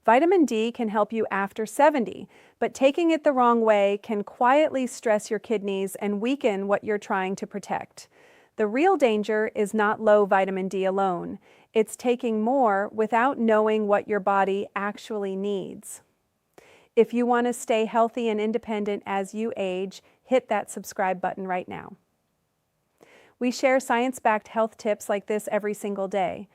Vitamin D can help you after 70, but taking it the wrong way can quietly stress your kidneys and weaken what you're trying to protect. The real danger is not low vitamin D alone. It's taking more without knowing what your body actually needs. If you want to stay healthy and independent as you age, hit that subscribe button right now. We share science-backed health tips like this every single day.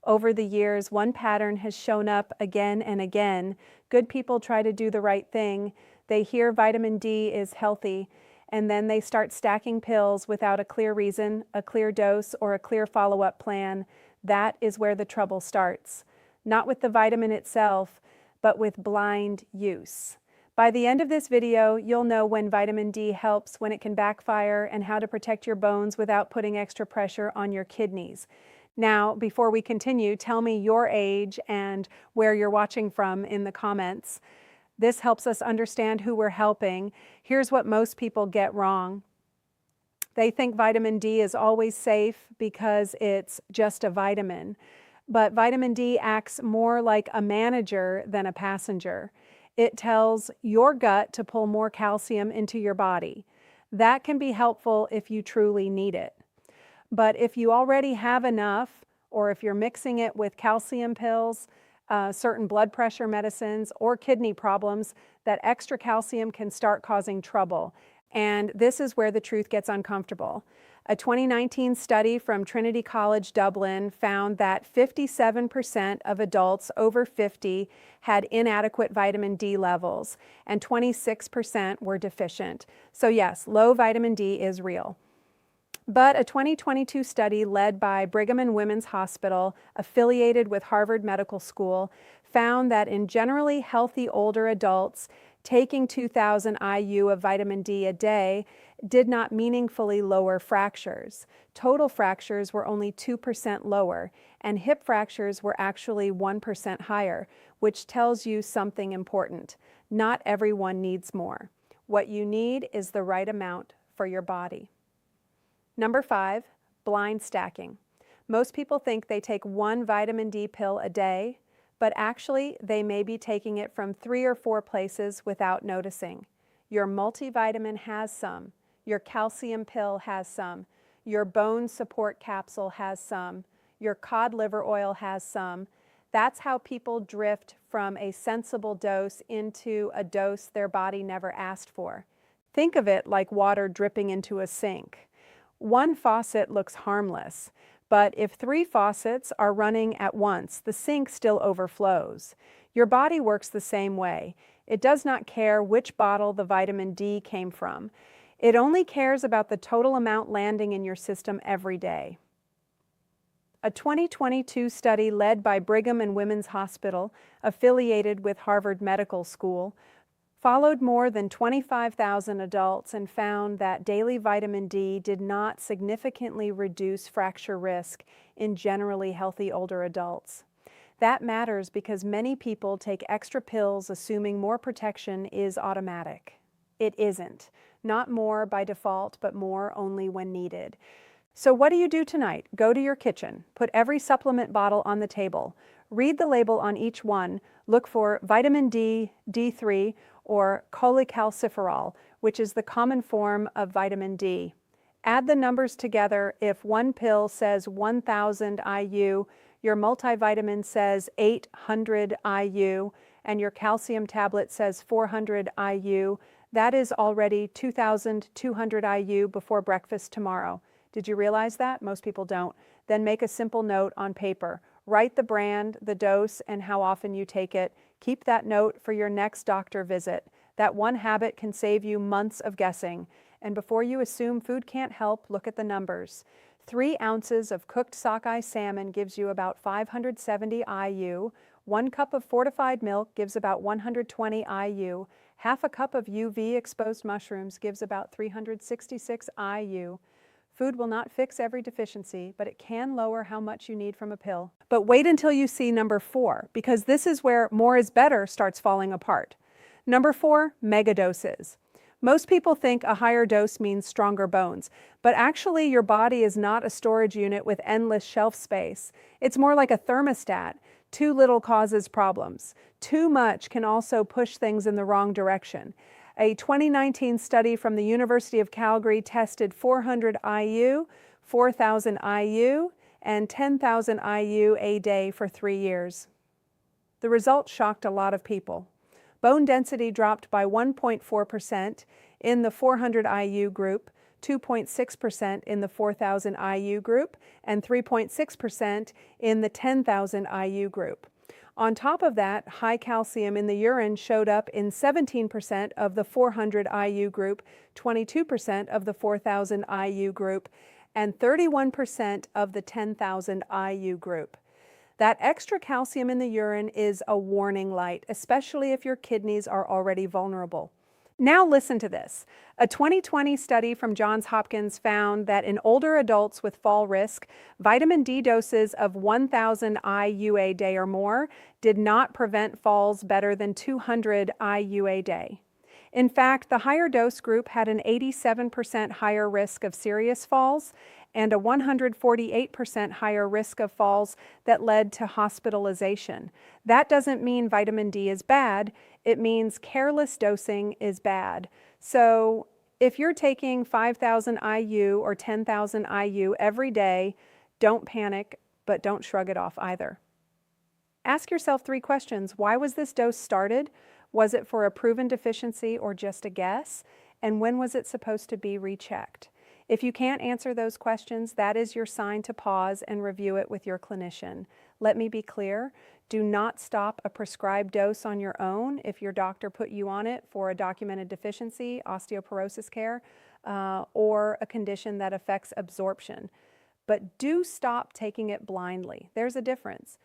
Over the years, one pattern has shown up again and again. Good people try to do the right thing. They hear vitamin D is healthy, and then they start stacking pills without a clear reason, a clear dose, or a clear follow-up plan. That is where the trouble starts. Not with the vitamin itself, but with blind use. By the end of this video, you'll know when vitamin D helps, when it can backfire, and how to protect your bones without putting extra pressure on your kidneys. Now, before we continue, tell me your age and where you're watching from in the comments. This helps us understand who we're helping. Here's what most people get wrong. They think vitamin D is always safe because it's just a vitamin. But vitamin D acts more like a manager than a passenger. It tells your gut to pull more calcium into your body. That can be helpful if you truly need it. But if you already have enough, or if you're mixing it with calcium pills, certain blood pressure medicines, or kidney problems, that extra calcium can start causing trouble. And this is where the truth gets uncomfortable. A 2019 study from Trinity College Dublin found that 57% of adults over 50 had inadequate vitamin D levels, and 26% were deficient. So yes, low vitamin D is real. But a 2022 study led by Brigham and Women's Hospital, affiliated with Harvard Medical School, found that in generally healthy older adults, taking 2,000 IU of vitamin D a day did not meaningfully lower fractures. Total fractures were only 2% lower, and hip fractures were actually 1% higher, which tells you something important. Not everyone needs more. What you need is the right amount for your body. Number 5, blind stacking. Most people think they take one vitamin D pill a day, but actually they may be taking it from 3 or 4 places without noticing. Your multivitamin has some, your calcium pill has some, your bone support capsule has some, your cod liver oil has some. That's how people drift from a sensible dose into a dose their body never asked for. Think of it like water dripping into a sink. One faucet looks harmless, but if 3 faucets are running at once, the sink still overflows. Your body works the same way. It does not care which bottle the vitamin D came from. It only cares about the total amount landing in your system every day. A 2022 study led by Brigham and Women's Hospital, affiliated with Harvard Medical School, followed more than 25,000 adults and found that daily vitamin D did not significantly reduce fracture risk in generally healthy older adults. That matters because many people take extra pills assuming more protection is automatic. It isn't. Not more by default, but more only when needed. So what do you do tonight? Go to your kitchen. Put every supplement bottle on the table. Read the label on each one. Look for vitamin D, D3, or cholecalciferol, which is the common form of vitamin D. Add the numbers together. If one pill says 1,000 IU, your multivitamin says 800 IU, and your calcium tablet says 400 IU, that is already 2,200 IU before breakfast tomorrow. Did you realize that? Most people don't. Then make a simple note on paper. Write the brand, the dose, and how often you take it. Keep that note for your next doctor visit. That one habit can save you months of guessing. And before you assume food can't help, look at the numbers. 3 ounces of cooked sockeye salmon gives you about 570 IU. 1 cup of fortified milk gives about 120 IU. Half a cup of UV-exposed mushrooms gives about 366 IU. Food will not fix every deficiency, but it can lower how much you need from a pill. But wait until you see number 4, because this is where more is better starts falling apart. Number 4, megadoses. Most people think a higher dose means stronger bones, but actually your body is not a storage unit with endless shelf space. It's more like a thermostat. Too little causes problems. Too much can also push things in the wrong direction. A 2019 study from the University of Calgary tested 400 IU, 4,000 IU, and 10,000 IU a day for 3 years. The results shocked a lot of people. Bone density dropped by 1.4% in the 400 IU group, 2.6% in the 4,000 IU group, and 3.6% in the 10,000 IU group. On top of that, high calcium in the urine showed up in 17% of the 400 IU group, 22% of the 4,000 IU group, and 31% of the 10,000 IU group. That extra calcium in the urine is a warning light, especially if your kidneys are already vulnerable. Now listen to this. A 2020 study from Johns Hopkins found that in older adults with fall risk, vitamin D doses of 1,000 IU a day or more did not prevent falls better than 200 IU a day. In fact, the higher dose group had an 87% higher risk of serious falls and a 148% higher risk of falls that led to hospitalization. That doesn't mean vitamin D is bad. It means careless dosing is bad. So if you're taking 5,000 IU or 10,000 IU every day, don't panic, but don't shrug it off either. Ask yourself 3 questions. Why was this dose started? Was it for a proven deficiency or just a guess? And when was it supposed to be rechecked? If you can't answer those questions, that is your sign to pause and review it with your clinician. Let me be clear, do not stop a prescribed dose on your own if your doctor put you on it for a documented deficiency, osteoporosis care, or a condition that affects absorption. But do stop taking it blindly. There's a difference.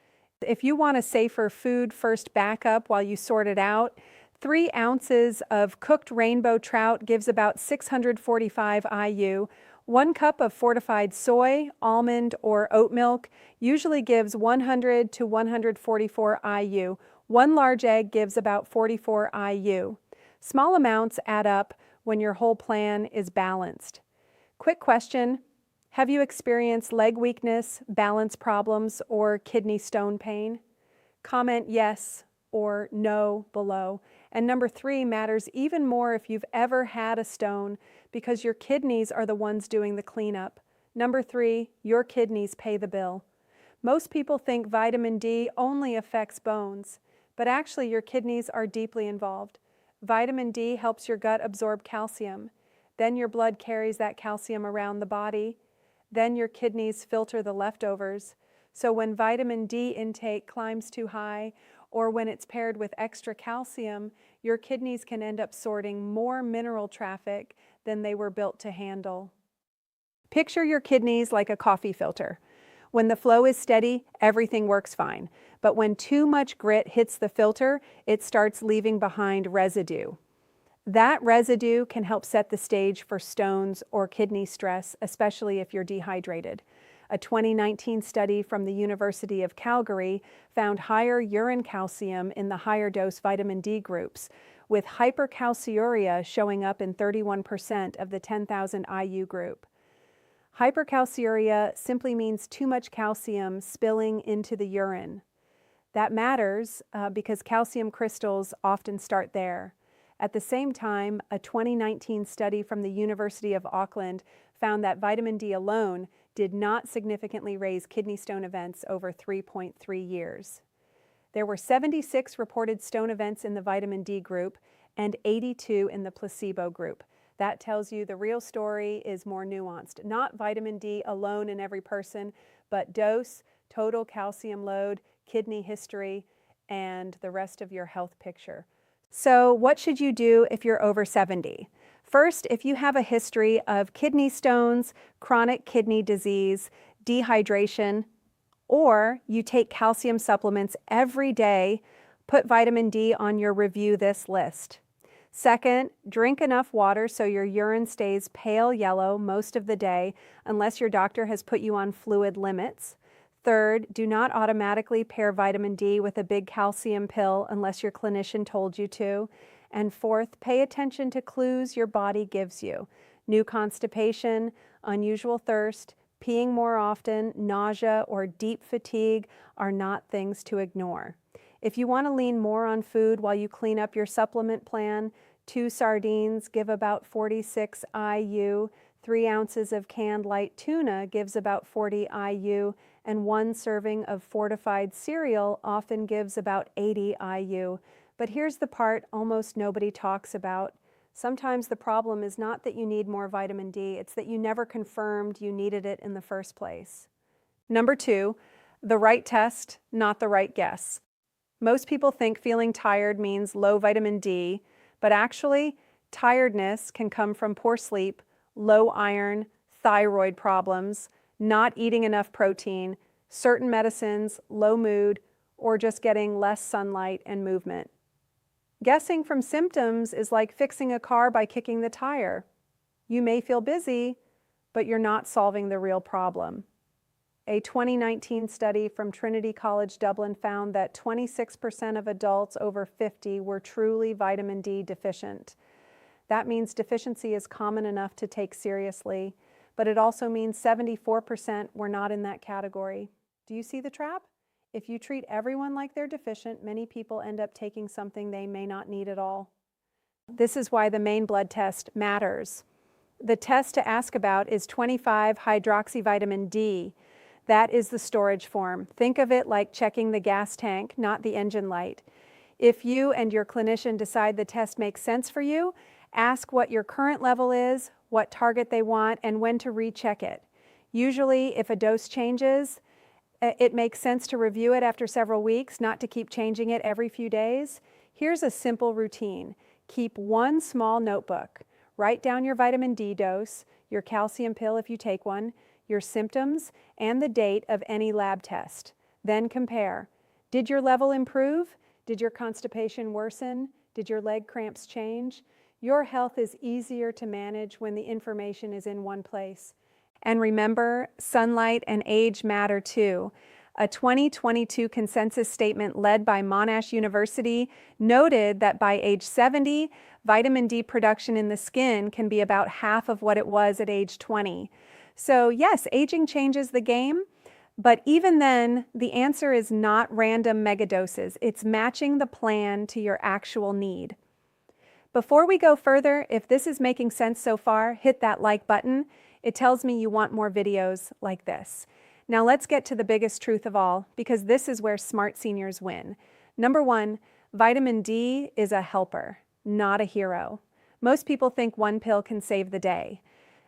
If you want a safer food first backup while you sort it out, 3 ounces of cooked rainbow trout gives about 645 IU. 1 cup of fortified soy, almond, or oat milk usually gives 100 to 144 IU. 1 large egg gives about 44 IU. Small amounts add up when your whole plan is balanced. Quick question, have you experienced leg weakness, balance problems, or kidney stone pain? Comment yes or no below. And number 3 matters even more if you've ever had a stone, because your kidneys are the ones doing the cleanup. Number 3, your kidneys pay the bill. Most people think vitamin D only affects bones, but actually your kidneys are deeply involved. Vitamin D helps your gut absorb calcium. Then your blood carries that calcium around the body. Then your kidneys filter the leftovers. So when vitamin D intake climbs too high, or when it's paired with extra calcium, your kidneys can end up sorting more mineral traffic than they were built to handle. Picture your kidneys like a coffee filter. When the flow is steady, everything works fine. But when too much grit hits the filter, it starts leaving behind residue. That residue can help set the stage for stones or kidney stress, especially if you're dehydrated. A 2019 study from the University of Calgary found higher urine calcium in the higher dose vitamin D groups, with hypercalciuria showing up in 31% of the 10,000 IU group. Hypercalciuria simply means too much calcium spilling into the urine. That matters because calcium crystals often start there. At the same time, a 2019 study from the University of Auckland found that vitamin D alone did not significantly raise kidney stone events over 3.3 years. There were 76 reported stone events in the vitamin D group and 82 in the placebo group. That tells you the real story is more nuanced. Not vitamin D alone in every person, but dose, total calcium load, kidney history, and the rest of your health picture. So what should you do if you're over 70? First, if you have a history of kidney stones, chronic kidney disease, dehydration, or you take calcium supplements every day, put vitamin D on your review this list. Second, drink enough water so your urine stays pale yellow most of the day unless your doctor has put you on fluid limits. Third, do not automatically pair vitamin D with a big calcium pill unless your clinician told you to. And fourth, pay attention to clues your body gives you. New constipation, unusual thirst, Peeing more often, nausea, or deep fatigue are not things to ignore. If you want to lean more on food while you clean up your supplement plan, 2 sardines give about 46 IU, 3 ounces of canned light tuna gives about 40 IU, and 1 serving of fortified cereal often gives about 80 IU. But here's the part almost nobody talks about. Sometimes the problem is not that you need more vitamin D, it's that you never confirmed you needed it in the first place. Number 2, the right test, not the right guess. Most people think feeling tired means low vitamin D, but actually, tiredness can come from poor sleep, low iron, thyroid problems, not eating enough protein, certain medicines, low mood, or just getting less sunlight and movement. Guessing from symptoms is like fixing a car by kicking the tire. You may feel busy, but you're not solving the real problem. A 2019 study from Trinity College Dublin found that 26% of adults over 50 were truly vitamin D deficient. That means deficiency is common enough to take seriously, but it also means 74% were not in that category. Do you see the trap? If you treat everyone like they're deficient, many people end up taking something they may not need at all. This is why the main blood test matters. The test to ask about is 25-hydroxyvitamin D. That is the storage form. Think of it like checking the gas tank, not the engine light. If you and your clinician decide the test makes sense for you, ask what your current level is, what target they want, and when to recheck it. Usually, if a dose changes, it makes sense to review it after several weeks, not to keep changing it every few days. Here's a simple routine. Keep 1 small notebook. Write down your vitamin D dose, your calcium pill if you take one, your symptoms, and the date of any lab test. Then compare. Did your level improve? Did your constipation worsen? Did your leg cramps change? Your health is easier to manage when the information is in one place. And remember, sunlight and age matter too. A 2022 consensus statement led by Monash University noted that by age 70, vitamin D production in the skin can be about half of what it was at age 20. So yes, aging changes the game, but even then, the answer is not random megadoses. It's matching the plan to your actual need. Before we go further, if this is making sense so far, hit that like button. It tells me you want more videos like this. Now let's get to the biggest truth of all, because this is where smart seniors win. Number 1, vitamin D is a helper, not a hero. Most people think 1 pill can save the day.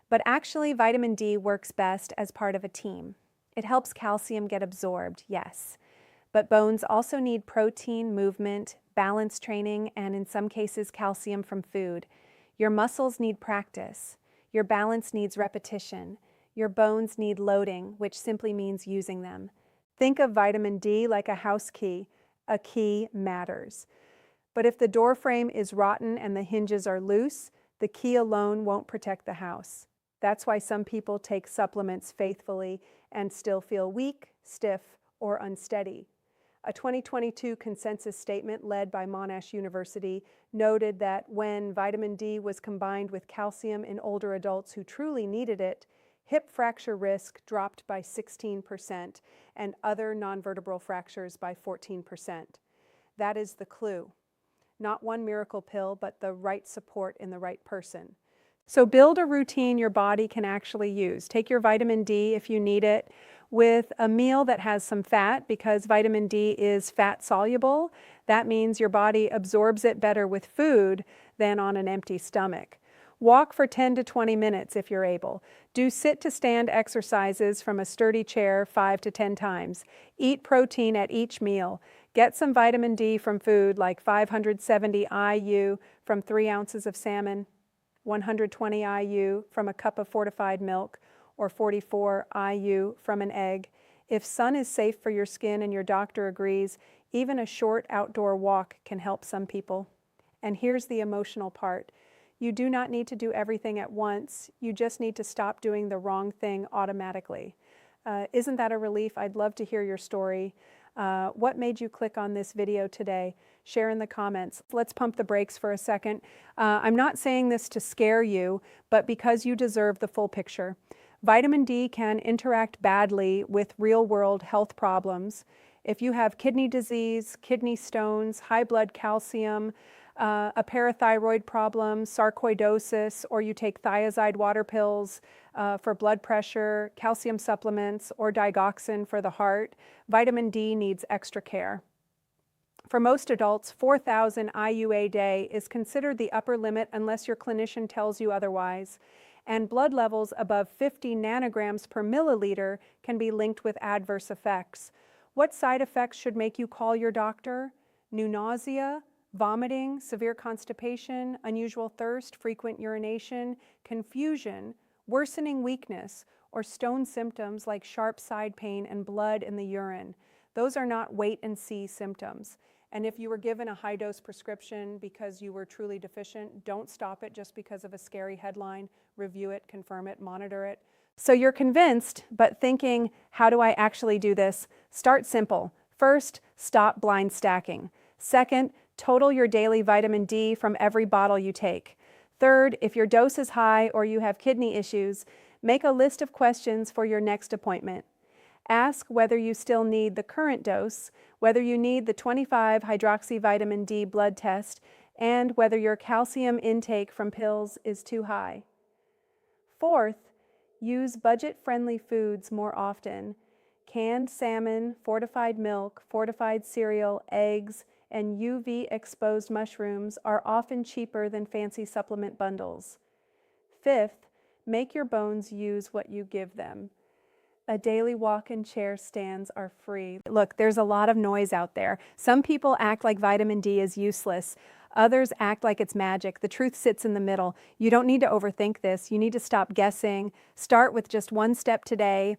But actually, vitamin D works best as part of a team. It helps calcium get absorbed, yes. But bones also need protein, movement, balance training, and in some cases, calcium from food. Your muscles need practice. Your balance needs repetition. Your bones need loading, which simply means using them. Think of vitamin D like a house key. A key matters. But if the door frame is rotten and the hinges are loose, the key alone won't protect the house. That's why some people take supplements faithfully and still feel weak, stiff, or unsteady. A 2022 consensus statement led by Monash University noted that when vitamin D was combined with calcium in older adults who truly needed it, hip fracture risk dropped by 16% and other non-vertebral fractures by 14%. That is the clue. Not one miracle pill, but the right support in the right person. So build a routine your body can actually use. Take your vitamin D if you need it with a meal that has some fat, because vitamin D is fat soluble. That means your body absorbs it better with food than on an empty stomach. Walk for 10 to 20 minutes if you're able. Do sit to stand exercises from a sturdy chair 5 to 10 times. Eat protein at each meal. Get some vitamin D from food like 570 IU from 3 ounces of salmon, 120 IU from a cup of fortified milk, or 44 IU from an egg. If sun is safe for your skin and your doctor agrees, even a short outdoor walk can help some people. And here's the emotional part. You do not need to do everything at once. You just need to stop doing the wrong thing automatically. Isn't that a relief? I'd love to hear your story. What made you click on this video today? Share in the comments. Let's pump the brakes for a second. I'm not saying this to scare you, but because you deserve the full picture. Vitamin D can interact badly with real-world health problems. If you have kidney disease, kidney stones, high blood calcium, a parathyroid problem, sarcoidosis, or you take thiazide water pills for blood pressure, calcium supplements, or digoxin for the heart, vitamin D needs extra care. For most adults, 4,000 IU a day is considered the upper limit unless your clinician tells you otherwise, and blood levels above 50 nanograms per milliliter can be linked with adverse effects. What side effects should make you call your doctor? New nausea, vomiting, severe constipation, unusual thirst, frequent urination, confusion, worsening weakness, or stone symptoms like sharp side pain and blood in the urine. Those are not wait-and-see symptoms. And if you were given a high-dose prescription because you were truly deficient, don't stop it just because of a scary headline. Review it, confirm it, monitor it. So you're convinced, but thinking, how do I actually do this? Start simple. First, stop blind stacking. Second, total your daily vitamin D from every bottle you take. Third, if your dose is high or you have kidney issues, make a list of questions for your next appointment. Ask whether you still need the current dose, whether you need the 25-hydroxyvitamin D blood test, and whether your calcium intake from pills is too high. Fourth, use budget-friendly foods more often. Canned salmon, fortified milk, fortified cereal, eggs, and UV-exposed mushrooms are often cheaper than fancy supplement bundles. Fifth, make your bones use what you give them. A daily walk-in chair stands are free. Look, there's a lot of noise out there. Some people act like vitamin D is useless. Others act like it's magic. The truth sits in the middle. You don't need to overthink this. You need to stop guessing. Start with just one step today.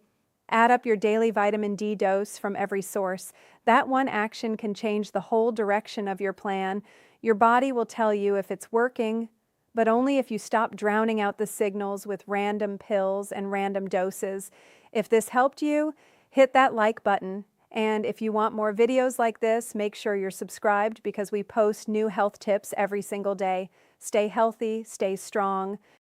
Add up your daily vitamin D dose from every source. That one action can change the whole direction of your plan. Your body will tell you if it's working, but only if you stop drowning out the signals with random pills and random doses. If this helped you, hit that like button. And if you want more videos like this, make sure you're subscribed because we post new health tips every single day. Stay healthy, stay strong.